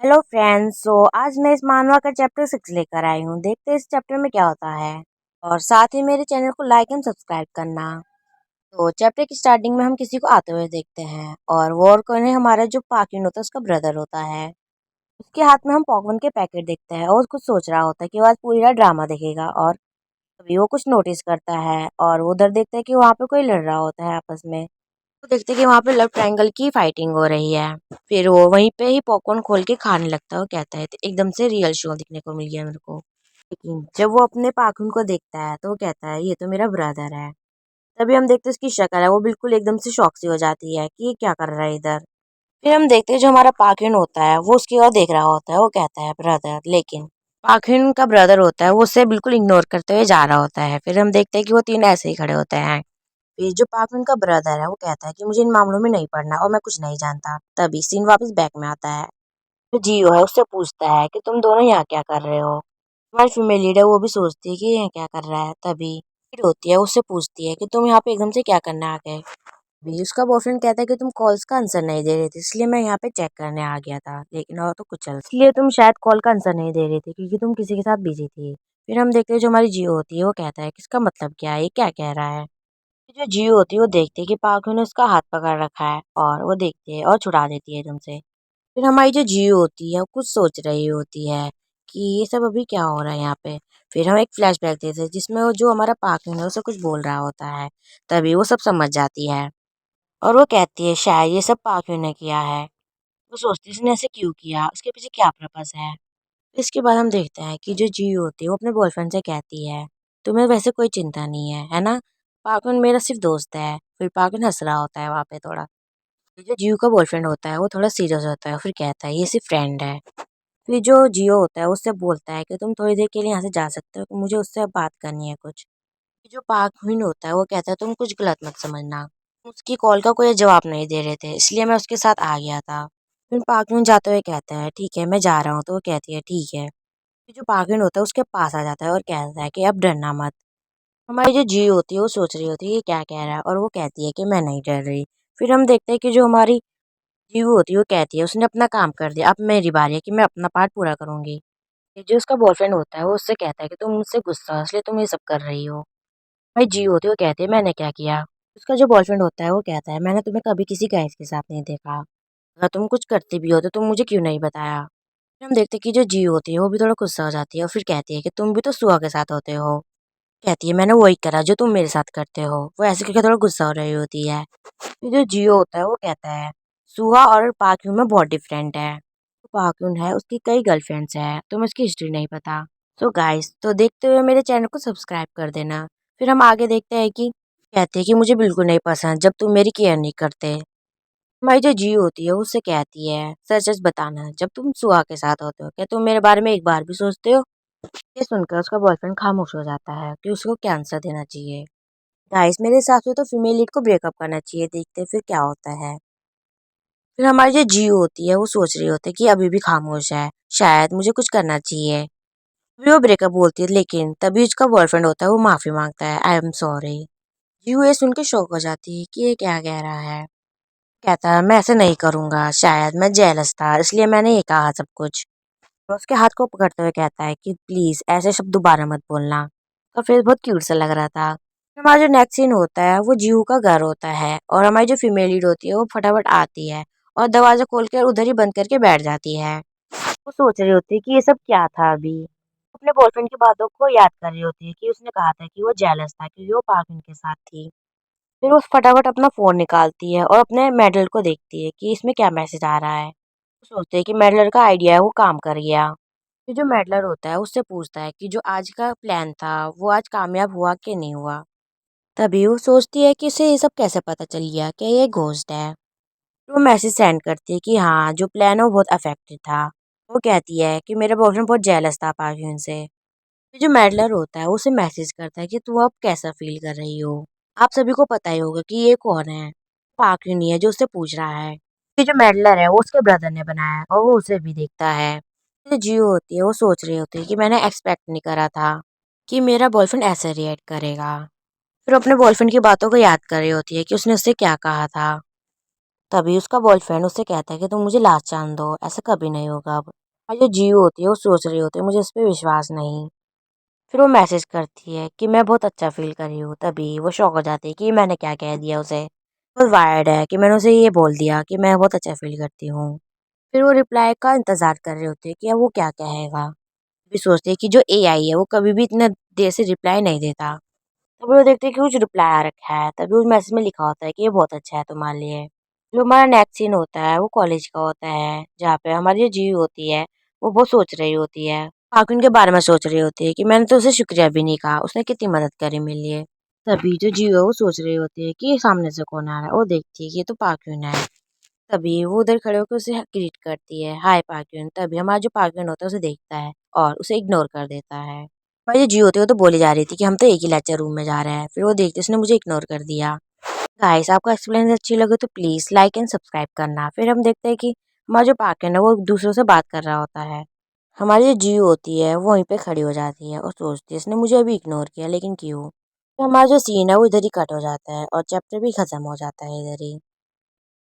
Hello friends. आज मैं इस मानवा का चैप्टर 6 लेकर आई हूँ। देखते हैं इस चैप्टर में क्या होता है। और साथ ही मेरे चैनल को लाइक एंड सब्सक्राइब करना। तो चैप्टर की स्टार्टिंग में हम किसी को आते हुए देखते हैं और वो और कौन है, हमारा जो पाकिन होता है उसका ब्रदर होता है। उसके हाथ में हम पॉपकॉर्न के पैकेट देखते हैं और कुछ सोच रहा होता है कि वो आज पूरी रात ड्रामा देखेगा। और तभी वो कुछ नोटिस करता है और वो उधर देखता है कि वहाँ पे कोई लड़ रहा होता है आपस में। तो देखते हैं कि वहाँ पे लव ट्रायंगल की फाइटिंग हो रही है। फिर वो वहीं पे ही पॉपकॉर्न खोल के खाने लगता है और कहता है तो एकदम से रियल शो दिखने को मिल गया मेरे को। लेकिन जब वो अपने पाखुन को देखता है तो वो कहता है ये तो मेरा ब्रदर है। तभी हम देखते हैं उसकी शक्ल है वो बिल्कुल एकदम से शॉक सी हो जाती है कि ये क्या कर रहा है इधर। फिर हम देखते हैं जो हमारा पाखिन होता है वो उसकी ओर देख रहा होता है, वो कहता है ब्रदर। लेकिन पाखिन का ब्रदर होता है वो उसे बिल्कुल इग्नोर करते हुए जा रहा होता है। फिर हम देखते हैं कि वो तीन ऐसे ही खड़े होते हैं। फिर जो पापन का ब्रदर है वो कहता है कि मुझे इन मामलों में नहीं पड़ना और मैं कुछ नहीं जानता। तभी सीन वापस बैक में आता है। जो जियो है उससे पूछता है कि तुम दोनों यहाँ क्या कर रहे हो। हमारी फीमेल लीडर वो भी सोचती है कि ये क्या कर रहा है। तभी लीड होती है उससे पूछती है कि तुम यहाँ पे एकदम से क्या करने आ गए। भी उसका बॉयफ्रेंड कहता है कि तुम कॉल्स का आंसर नहीं दे रहे थे इसलिए मैं यहाँ पे चेक करने आ गया था, लेकिन और तो कुछ चल इसलिए तुम शायद कॉल का आंसर नहीं दे रही थी क्योंकि तुम किसी के साथ बिजी थी। फिर हम देखते हैं जो हमारी जियो होती है वो कहता है कि इसका मतलब क्या है, ये क्या कह रहा है। जो जियो होती है वो देखती है कि पार्क ने उसका हाथ पकड़ रखा है और वो देखती है और छुड़ा देती है एकदम से। फिर हमारी जो जियो होती है वो कुछ सोच रही होती है कि ये सब अभी क्या हो रहा है यहाँ पे। फिर हम एक फ्लैशबैक देते हैं जिसमें वो जो हमारा पार्क है उसे कुछ बोल रहा होता है। तभी वो सब समझ जाती है और वो कहती है शायद ये सब पार्क ने किया है। वो सोचती है इसने ऐसे क्यों किया, उसके पीछे क्या पर्पस है। इसके बाद हम देखते हैं कि जो जियो होती है वो अपने बॉयफ्रेंड से कहती है तुम्हें वैसे कोई चिंता नहीं है ना। पाकुन मेरा सिर्फ दोस्त है। फिर पाकुन हंस रहा होता है वहाँ पे थोड़ा। जो जियो का बॉयफ्रेंड होता है वो थोड़ा सीरियस होता है, फिर कहता है ये सिर्फ फ्रेंड है। फिर जो जियो होता है उससे बोलता है कि तुम थोड़ी देर के लिए यहाँ से जा सकते हो कि मुझे उससे बात करनी है कुछ। फिर जो पाकुन होता है वो कहता है तुम कुछ गलत मत समझना, उसकी कॉल का कोई जवाब नहीं दे रहे थे इसलिए मैं उसके साथ आ गया था। फिर पाकुन जाते हुए कहता है ठीक है मैं जा रहा हूँ, तो वो कहती है ठीक है। फिर जो पागल होता है उसके पास आ जाता है और कहता है कि अब डरना मत। हमारी जो जी होती है वो सोच रही होती है ये क्या कह रहा है और वो कहती है कि मैं नहीं डर रही। फिर हम देखते हैं कि जो हमारी जीव होती है वो कहती है उसने अपना काम कर दिया, अब मेरी बारी है कि मैं अपना पार्ट पूरा करूंगी। फिर जो उसका बॉयफ्रेंड होता है वो उससे कहता है कि तुम मुझसे गुस्सा हो इसलिए तुम ये सब कर रही हो। भाई जी होती है वो कहती है मैंने क्या किया। उसका जो बॉयफ्रेंड होता है वो कहता है मैंने तुम्हें कभी किसी गाइस के साथ नहीं देखा, अगर तुम कुछ करती भी हो तो तुम मुझे क्यों नहीं बताया। फिर हम देखते हैं कि जो जी होती है वो भी थोड़ा गुस्सा हो जाती है और फिर कहती है कि तुम भी तो सुहा के साथ होते हो। कहती है मैंने वही करा जो तुम मेरे साथ करते हो। वो ऐसे करके थोड़ा गुस्सा हो रही होती है। फिर जो जियो होता है वो कहता है सुहा और पाक्यून में बहुत डिफरेंट है। तो पाक्यून है उसकी कई गर्लफ्रेंड्स हैं, तुम्हें उसकी हिस्ट्री नहीं पता। सो गाइस तो देखते हुए मेरे चैनल को सब्सक्राइब कर देना। फिर हम आगे देखते हैं कि कहते हैं कि मुझे बिल्कुल नहीं पसंद जब तुम मेरी केयर नहीं करते। हमारी जो जियो होती है वो उससे कहती है सच सच बताना जब तुम सुहा के साथ होते हो क्या तुम मेरे बारे में एक बार भी सोचते हो। ये सुनकर उसका बॉयफ्रेंड खामोश हो जाता है कि उसको क्या आंसर देना चाहिए। गाइस मेरे हिसाब से तो फीमेल लीड को ब्रेकअप करना चाहिए, देखते हैं फिर क्या होता है। फिर हमारी जो जियो होती है वो सोच रही होती है कि अभी भी खामोश है, शायद मुझे कुछ करना चाहिए। अभी वो ब्रेकअप बोलती है लेकिन तभी उसका बॉयफ्रेंड होता है वो माफी मांगता है आई एम सॉरी। जियो ये सुन के शौक हो जाती है कि ये क्या कह रहा है। कहता है मैं ऐसे नहीं करूंगा, शायद मैं जेलस था इसलिए मैंने ये कहा सब कुछ। तो उसके हाथ को पकड़ते हुए कहता है कि प्लीज ऐसे शब्द दोबारा मत बोलना। तो फिर बहुत क्यूट सा लग रहा था। हमारा जो नेक्स्ट सीन होता है वो जीहू का घर होता है और हमारी जो फीमेल लीड होती है वो फटाफट आती है और दरवाजा खोल कर उधर ही बंद करके बैठ जाती है। वो सोच रही होती है कि ये सब क्या था अभी। अपने बॉयफ्रेंड की बातों को याद कर रही होती है कि उसने कहा था कि वो जेलस था क्योंकि वो पार्किंग के साथ थी। फिर वो फटाफट अपना फोन निकालती है और अपने मेडल को देखती है कि इसमें क्या मैसेज आ रहा है। वो सोचते है कि मेडलर का आइडिया है वो काम कर गया। फिर जो मेडलर होता है उससे पूछता है कि जो आज का प्लान था वो आज कामयाब हुआ कि नहीं हुआ। तभी वो सोचती है कि इसे ये सब कैसे पता चल गया कि ये घोस्ट है। तो वो मैसेज सेंड करती है कि हाँ जो प्लान है वो बहुत अफेक्टेड था। वो कहती है कि मेरा बॉयफ्रेंड बहुत जेलस था पार्थियन से। फिर जो मेडलर होता है वो उसे मैसेज करता है कि तू अब कैसा फील कर रही हो। आप सभी को पता ही होगा कि ये कौन है। पार्थियन ही है जो उससे पूछ रहा है। ये जो मेडलर है वो उसके ब्रदर ने बनाया है और वो उसे भी देखता है। जो जियो होती है वो सोच रही होती है कि मैंने एक्सपेक्ट नहीं करा था कि मेरा बॉयफ्रेंड ऐसे रिएक्ट करेगा। फिर अपने बॉयफ्रेंड की बातों को याद कर रही होती है कि उसने उससे क्या कहा था। तभी उसका बॉयफ्रेंड उससे कहता है कि तुम मुझे लास्ट चांस दो, ऐसा कभी नहीं होगा अब। और जो जियो होती है वो सोच रही होती है मुझे इस पे विश्वास नहीं। फिर वो मैसेज करती है कि मैं बहुत अच्छा फील कर रही हूँ। तभी वो शॉक हो जाती है कि मैंने क्या कह दिया उसे। बहुत वायर्ड है कि मैंने उसे ये बोल दिया कि मैं बहुत अच्छा फील करती हूँ। फिर वो रिप्लाई का इंतजार कर रहे होते हैं कि अब वो क्या कहेगा। भी सोचते हैं कि जो एआई है वो कभी भी इतना देर से रिप्लाई नहीं देता। तभी वो देखते हैं कि कुछ रिप्लाई आ रखा है। तभी उस मैसेज में लिखा होता है कि ये बहुत अच्छा है तुम्हारे लिए। जो हमारा नेक्स्ट सीन होता है वो कॉलेज का होता है, जहाँ पे हमारी जो जी होती है वो बहुत सोच रही होती है। पाकुन के बारे में सोच रही होती है कि मैंने तो उसे शुक्रिया भी नहीं कहा, उसने कितनी मदद करी मेरे लिए। तभी जो जियो है वो सोच रही होती है कि सामने से कौन आ रहा है। वो देखती है कि ये तो पाकुन है। तभी वो उधर खड़े होकर उसे ग्रीट करती है, हाय पाक्यून। तभी हमारा जो पाक्यून होता है उसे देखता है और उसे इग्नोर कर देता है। भाई जो जी होती है वो तो बोली जा रही थी कि हम तो एक ही लेक्चर रूम में जा रहे हैं। फिर वो देखते उसने मुझे इग्नोर कर दिया। गाइस आपको एक्सप्लेनेशन अच्छी लगे तो प्लीज लाइक एंड सब्सक्राइब करना। फिर हम देखते हैं कि हमारा जो पाक्यून है वो दूसरों से बात कर रहा होता है। हमारी जो जी होती है वो वहीं पे खड़ी हो जाती है और सोचती है इसने मुझे अभी इग्नोर किया लेकिन क्यों। तो हमारा जो सीन है वो इधर ही कट हो जाता है और चैप्टर भी खत्म हो जाता है इधर ही।